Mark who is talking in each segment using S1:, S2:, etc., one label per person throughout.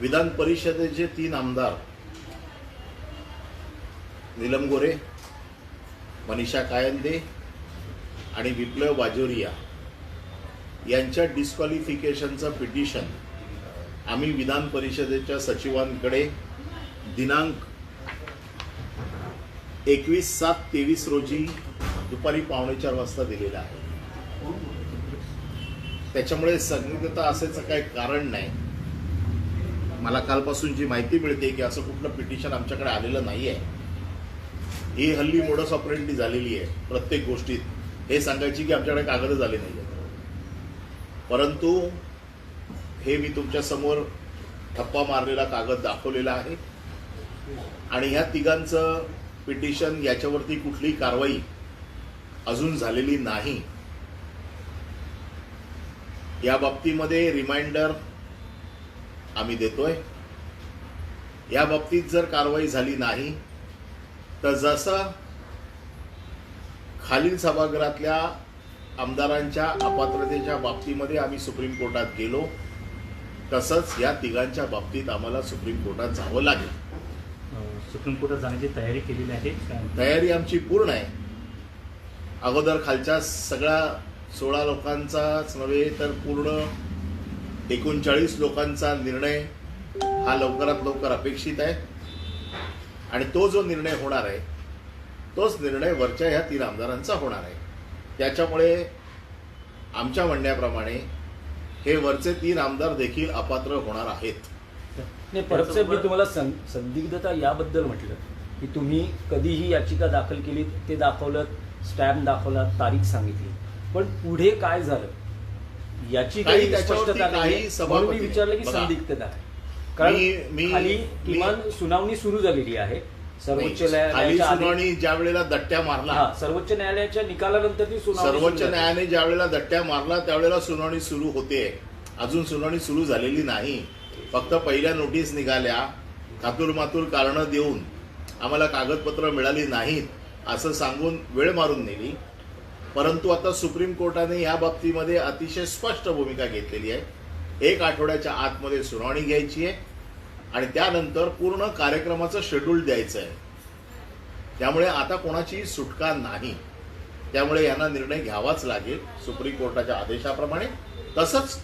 S1: विधान परिषदेचे 3 आमदार नीलम गोरे, मनीषा कायंदे आणि विप्लव बाजोरिया यांच्या डिस्क्वालिफिकेशनचं पिटिशन आम्ही विधान परिषदेच्या सचिवांकडे दिनांक 21/7/23 रोजी दुपारी 3:45 वाजता दिलेला आहे। त्याच्यामुळे संदिग्धता असायचं काही कारण नाही। मला कालपासून जी माहिती मिळते की असं कुठलं पिटिशन आमच्याकडे आलेलं नाही आहे। ही हल्ली मोडस ऑपरेंडी झालेली आहे प्रत्येक गोष्टीत हे सांगायची की आमच्याकडे कागद झाले नाही, परंतु हे मी तुमच्या समोर ठप्पा मारलेला कागद दाखवलेला आहे आणि ह्या तिघांचं पिटिशन याच्यावरती कुठली कारवाई अजून झालेली नाही। या बाबतीमध्ये रिमाइंडर आम्ही देतोय। या बाबतीत जर कारवाई झाली नाही तर जसं खालील सभागृहातल्या आमदारांच्या अपात्रतेच्या बाबतीमध्ये आम्ही सुप्रीम कोर्टात गेलो तसंच या तिघांच्या बाबतीत आम्हाला सुप्रीम कोर्टात जावं लागेल।
S2: सुप्रीम कोर्टात जाण्याची तयारी केलेली आहे?
S1: तयारी आमची पूर्ण आहे। अगोदर खालच्या सगळ्या 16 लोकांचाच नव्हे तर पूर्ण 39 लोकांचा निर्णय हा लवकरात लवकर अपेक्षित आहे आणि तो जो निर्णय होणार आहे तोच निर्णय वरच्या ह्या 3 आमदारांचा होणार आहे। त्याच्यामुळे आमच्या म्हणण्याप्रमाणे हे वरचे 3 आमदार देखील अपात्र होणार आहेत।
S3: नाही, परत साहेब, मी तुम्हाला संदिग्धता याबद्दल म्हटलं की तुम्ही कधीही याचिका दाखल केली, ते दाखवलं, स्टॅम्प दाखवला, तारीख सांगितली, पण पुढे काय झालं याची काही स्पष्टता नाही। म्हणून मी विचारलं की संदिग्धता आहे, कारण खाली किमान सुनावणी सुरू झालेली आहे। सर्वोच्च
S1: सुनावणी ज्या वेळेला दट्ट्या मारला,
S3: सर्वोच्च न्यायालयाच्या निकालानंतर ती सुनावणी,
S1: सर्वोच्च न्यायालयाने ज्या वेळेला दट्ट्या मारला त्यावेळेला सुनावणी सुरू होते। अजून सुनावणी सुरू झालेली नाही। फक्त पहिल्या नोटीस निघाल्या, कातूरमातूर कारणं देऊन आम्हाला कागदपत्र मिळाली नाहीत असं सांगून वेळ मारून नेली। परंतु आता सुप्रीम कोर्टाने या बाबतीमध्ये अतिशय स्पष्ट भूमिका घेतलेली आहे। 1 आठवड्याच्या आतमध्ये सुनावणी घ्यायची आहे आणि त्यानंतर पूर्ण कार्यक्रमाचं शेड्यूल द्यायचं आहे। त्यामुळे आता कोणाची सुटका नाही। त्यामुळे यांना निर्णय घ्यावाच लागेल सुप्रीम कोर्टाच्या आदेशाप्रमाणे। तसंच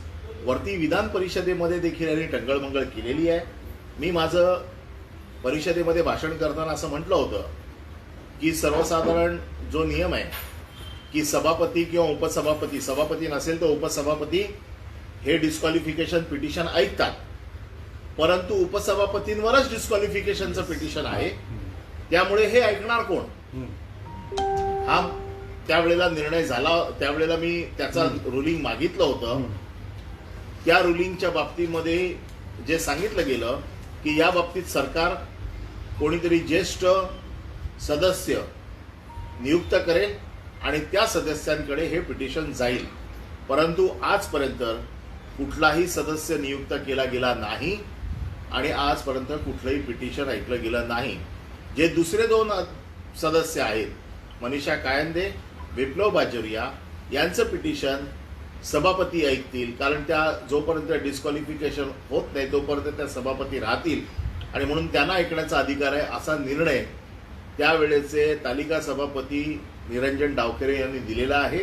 S1: वरती विधान परिषदेमध्ये देखील यांनी टंगळमंगळ केलेली आहे। मी माझं परिषदेमध्ये भाषण करताना असं म्हटलं होतं की सर्वसाधारण जो नियम आहे की सभापती किंवा उपसभापती, सभापती नसेल तर उपसभापती हे डिस्क्वालिफिकेशन पिटिशन ऐकतात, परंतु उपसभापतींवरच डिस्क्वालिफिकेशनचं पिटिशन आहे। त्यामुळे हे ऐकणार कोण? हा त्यावेळेला निर्णय झाला, त्यावेळेला मी त्याचा रुलिंग मागितलं होतं। त्या रुलिंगच्या बाबतीमध्ये जे सांगितलं गेलं की या बाबतीत सरकार कोणीतरी ज्येष्ठ सदस्य नियुक्त करेल आणि त्या सदस्यांकडे हे पिटिशन जाईल, परंतु आजपर्यंत कुठलाही सदस्य नियुक्त केला गेला नाही आणि आजपर्यंत कुठलंही पिटिशन ऐकलं गेलं नाही। जे दुसरे 2 सदस्य आहेत, मनीषा कायंदे, विप्लव बाजोरिया, यांचं पिटिशन सभापती ऐकतील, कारण त्या जोपर्यंत डिस्क्वालिफिकेशन होत नाही तोपर्यंत त्या सभापती राहतील आणि म्हणून त्यांना ऐकण्याचा अधिकार आहे असा निर्णय त्यावेळेचे तालिका सभापती निरंजन डावकरे यांनी दिलेला आहे।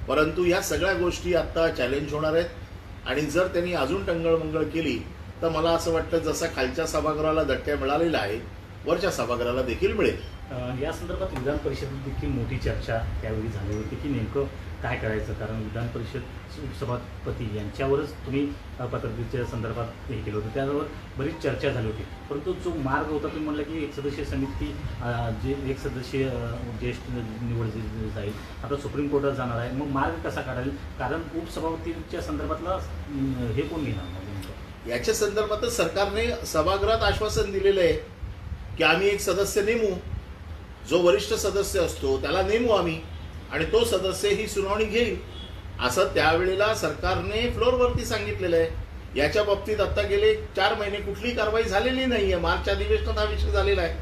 S1: परंतु या सगळ्या गोष्टी आता चॅलेंज होणार आहेत आणि जर त्यांनी अजून टंगळमंगळ केली तर मला असं वाटतं जसं खालच्या सभागृहाला दट्ट्या मिळालेल्या आहे वरच्या सभागृहाला देखील मिळेल।
S2: या संदर्भात विधान परिषदेत देखील मोठी चर्चा त्यावेळी झाली होती की नेमकं काय करायचं, कारण विधान परिषद उपसभापती यांच्यावरच तुम्ही पत्रकारितेच्या संदर्भात हे केलं होतं, त्यावर बरीच चर्चा झाली होती। परंतु जो मार्ग होता तुम्ही म्हणलं की 1 सदस्यीय समिती, जे 1 सदस्यीय ज्येष्ठ निवड जाईल, आता सुप्रीम कोर्टात जाणार आहे, मग मार्ग कसा काढाल? कारण उपसभापतीच्या संदर्भातला हे कोण घेणार?
S1: याच्या संदर्भात सरकारने सभागृहात आश्वासन दिलेलं आहे की आम्ही 1 सदस्य नेमू, जो वरिष्ठ सदस्य असतो त्याला नेमू आम्ही आणि तो सदस्य ही सुनावणी घेईल असं त्यावेळेला सरकारने फ्लोअरवरती सांगितलेलं आहे। याच्या बाबतीत आता गेले 4 महिने कुठली कारवाई झालेली नाहीये। मार्च अधिवेशनात हा विषय झालेला आहे,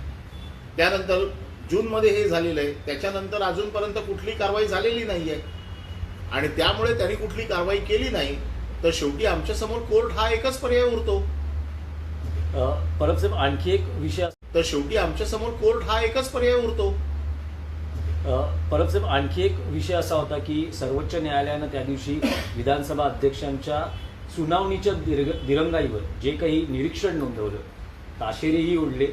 S1: त्यानंतर जूनमध्ये हे झालेलं आहे, त्याच्यानंतर अजूनपर्यंत कुठली कारवाई झालेली नाहीये आणि त्यामुळे त्यांनी कुठली कारवाई केली नाही तर शेवटी आमच्या समोर कोर्ट हा एकच पर्याय उरतो
S3: परब साहेब, आणखी एक विषय
S1: तर शेवटी आमच्या समोर कोर्ट हा एकच पर्याय उरतो.
S3: परब साहेब, आणखी एक विषय असा होता की सर्वोच्च न्यायालयानं त्या दिवशी विधानसभा अध्यक्षांच्या सुनावणीच्या दिरंगाईवर जे काही निरीक्षण नोंदवलं, ताशेरेही उडले.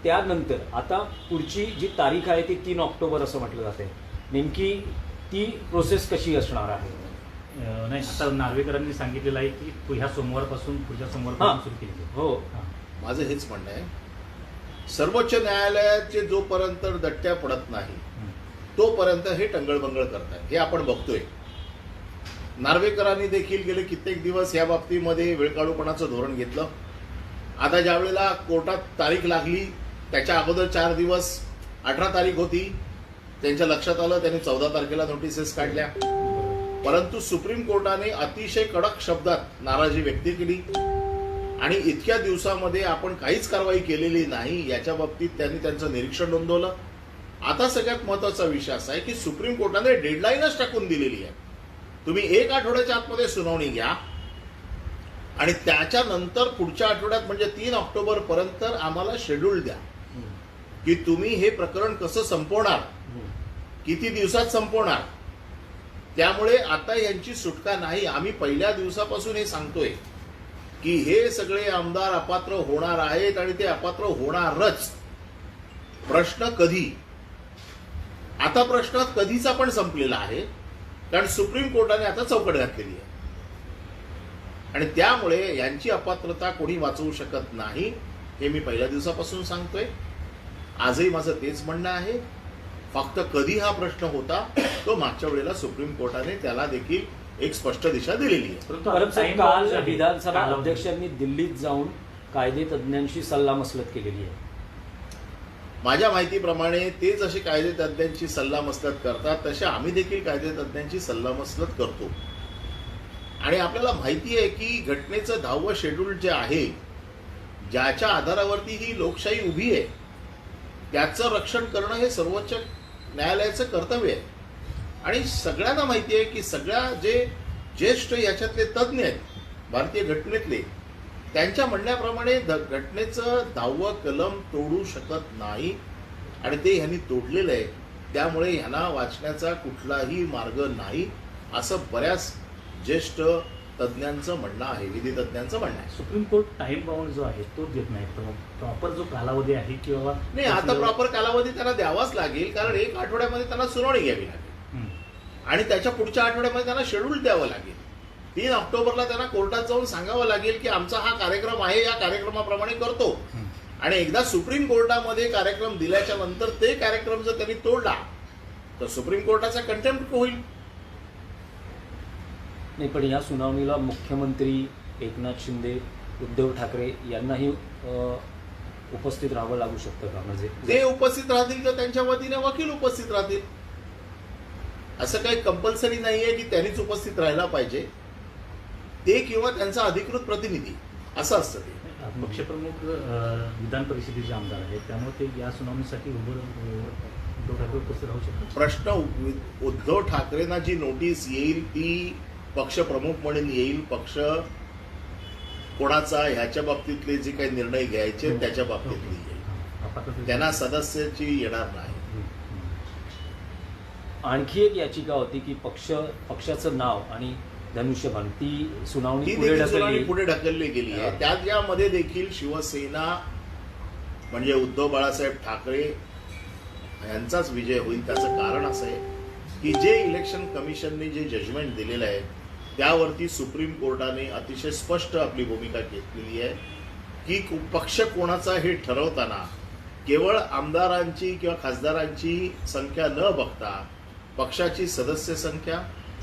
S3: त्यानंतर आता पुढची जी तारीख आहे ती 3 ऑक्टोबर असं म्हटलं जाते. नेमकी ती प्रोसेस कशी असणार आहे?
S2: नाही, आता नार्वेकरांनी सांगितलेलं आहे की ह्या सोमवारपासून पुढच्या सोमवारपासून सुरू केली जाईल.
S3: हो,
S1: माझं हेच म्हणणं आहे, सर्वोच्च न्यायालयाचे जोपर्यंत दट्ट्या पडत नाही तोपर्यंत हे टंगळबंगळ करतात, हे आपण बघतोय. नार्वेकरांनी देखील गेले कित्येक दिवस या बाबतीमध्ये वेळकाढूपणाचं धोरण घेतलं. आता ज्या वेळेला कोर्टात तारीख लागली त्याच्या अगोदर 4 दिवस 18 तारीख होती, त्यांच्या लक्षात आलं, त्यांनी 14 तारखेला नोटिसेस काढल्या. परंतु सुप्रीम कोर्टाने अतिशय कडक शब्दात नाराजी व्यक्त केली आणि इतक्या दिवसामध्ये आपण काहीच कारवाई केलेली नाही याच्या बाबतीत त्यांनी त्यांचं निरीक्षण नोंदवलं. आता सगळ्यात महत्वाचा विषय असा आहे की सुप्रीम कोर्टाने डेडलाईनच टाकून दिलेली आहे. तुम्ही 1 आठवड्याच्या आतमध्ये सुनावणी घ्या आणि त्याच्यानंतर पुढच्या आठवड्यात म्हणजे 3 ऑक्टोबर पर्यंत आम्हाला शेड्यूल द्या की तुम्ही हे प्रकरण कसं संपवणार, किती दिवसात संपवणार. त्यामुळे आता यांची सुटका नाही. आम्ही पहिल्या दिवसापासून हे सांगतोय की हे सगळे आमदार अपात्र होणार आहेत आणि ते अपात्र होणारच. प्रश्न कधी, आता प्रश्न कधीचा पण संपलेला आहे, कारण सुप्रीम कोर्टाने आता चौकट घातलेली आहे आणि त्यामुळे यांची अपात्रता कोणी वाचवू शकत नाही. हे मी पहिल्या दिवसापासून सांगतोय. आजही माझं तेच म्हणणं आहे. फक्त कधी हा प्रश्न होता तो मागच्या वेळेला सुप्रीम कोर्टाने त्याला देखील एक स्पष्ट दिशा दिलेली आहे.
S2: परंतु
S3: परब साहेब,
S2: time
S3: काल
S2: bound आहे.
S3: विधानसभा
S2: कालावधी.
S3: अध्यक्षांनी दिल्लीत जाऊन कायदे तज्ज्ञांशी सल्लामसलत केलेली आहे.
S1: माझ्या माहितीप्रमाणे ते जसे कायदे तज्ज्ञांची सल्लामसलत करतात तसे आम्ही देखील कायदे तज्ज्ञांची सल्लामसलत करतो. आणि आपल्याला माहिती आहे की घटनेचं 10वं शेड्यूल जे आहे, ज्याच्या आधारावरती ही लोकशाही उभी आहे, त्याचं रक्षण करणं हे सर्वोच्च न्यायालयाचं कर्तव्य आहे. आणि सगळ्यांना माहिती आहे की सगळ्या जे ज्येष्ठ याच्यातले तज्ज्ञ आहेत भारतीय घटनेतले, त्यांच्या म्हणण्याप्रमाणे घटनेचं 10वं कलम तोडू शकत नाही आणि ते ह्यांनी तोडलेलं आहे. त्यामुळे ह्यांना वाचण्याचा कुठलाही मार्ग नाही असं बऱ्याच ज्येष्ठ तज्ज्ञांचं म्हणणं आहे, विधी तज्ज्ञांचं म्हणणं आहे.
S2: सुप्रीम कोर्ट टाइम बाउंड जो आहे तो देत नाही. प्रॉपर जो कालावधी आहे किंवा
S1: नाही, आता प्रॉपर कालावधी त्यांना द्यावाच लागेल, कारण 1 आठवड्यामध्ये त्यांना सुनावणी घ्यावी लागेल आणि त्याच्या पुढच्या आठवड्यामध्ये त्यांना शेड्यूल द्यावं लागेल. 3 ऑक्टोबरला त्यांना कोर्टात जाऊन सांगावं लागेल की आमचा हा कार्यक्रम आहे, या कार्यक्रमाप्रमाणे करतो. आणि एकदा सुप्रीम कोर्टामध्ये कार्यक्रम दिल्याच्या नंतर ते कार्यक्रम जर त्यांनी तोडला तर सुप्रीम कोर्टाचा कंटेम्प्ट होईल.
S3: नाही, पण या सुनावणीला मुख्यमंत्री एकनाथ शिंदे, उद्धव ठाकरे यांनाही उपस्थित राहावं लागू शकतं का? म्हणजे
S1: ते उपस्थित राहतील तर त्यांच्या वतीने वकील उपस्थित राहतील. असं काही कंपल्सरी नाहीये की त्यांनीच उपस्थित राहायला पाहिजे, ते किंवा त्यांचा अधिकृत प्रतिनिधी असं असतं. ते
S2: पक्षप्रमुख विधान परिषदेचे आमदार आहेत, त्यामुळे ते या सुनावणीसाठी उद्धव ठाकरे उपस्थित राहू शकतात.
S1: प्रश्न उद्धव ठाकरेंना जी नोटीस येईल ती पक्षप्रमुख म्हणून येईल. पक्ष कोणाचा ह्याच्या बाबतीतले जे काही निर्णय घ्यायचे त्याच्या बाबतीतली येईल, त्यांना सदस्याची येणार नाही.
S3: आणखी एक याचिका होती की पक्षाचं नाव आणि धनुष्यबाण ती सुनावणी
S1: ती
S3: पुढे
S1: देखील सुनावणी
S3: ढकलली.
S1: पुढे ढकलली गेली आहे. त्यात यामध्ये देखील शिवसेना म्हणजे उद्धव बाळासाहेब ठाकरे यांचाच विजय होईल. त्याचं कारण असं आहे की जे इलेक्शन कमिशनने जे जजमेंट दिलेलं आहे त्यावरती सुप्रीम कोर्टाने अतिशय स्पष्ट आपली भूमिका घेतलेली आहे की पक्ष कोणाचा हे ठरवताना केवळ आमदारांची किंवा खासदारांची संख्या न बघता पक्षाची सदस्य संख्या,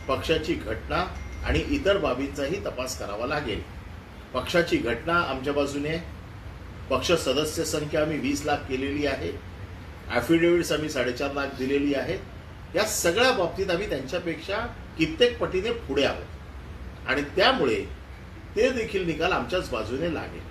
S1: पक्षाची घटना आणि इतर बाबींचाही तपास करावा लागेल. पक्षाची घटना आमच्या बाजूने, पक्ष सदस्य संख्या आम्ही 20 लाख केलेली आहे, ॲफिडेव्हिट्स आम्ही 4.5 लाख दिलेली आहेत. या सगळ्या बाबतीत आम्ही त्यांच्यापेक्षा कित्येक पटीने पुढे आहोत आणि त्यामुळे ते देखील निकाल आमच्याच बाजूने लागेल.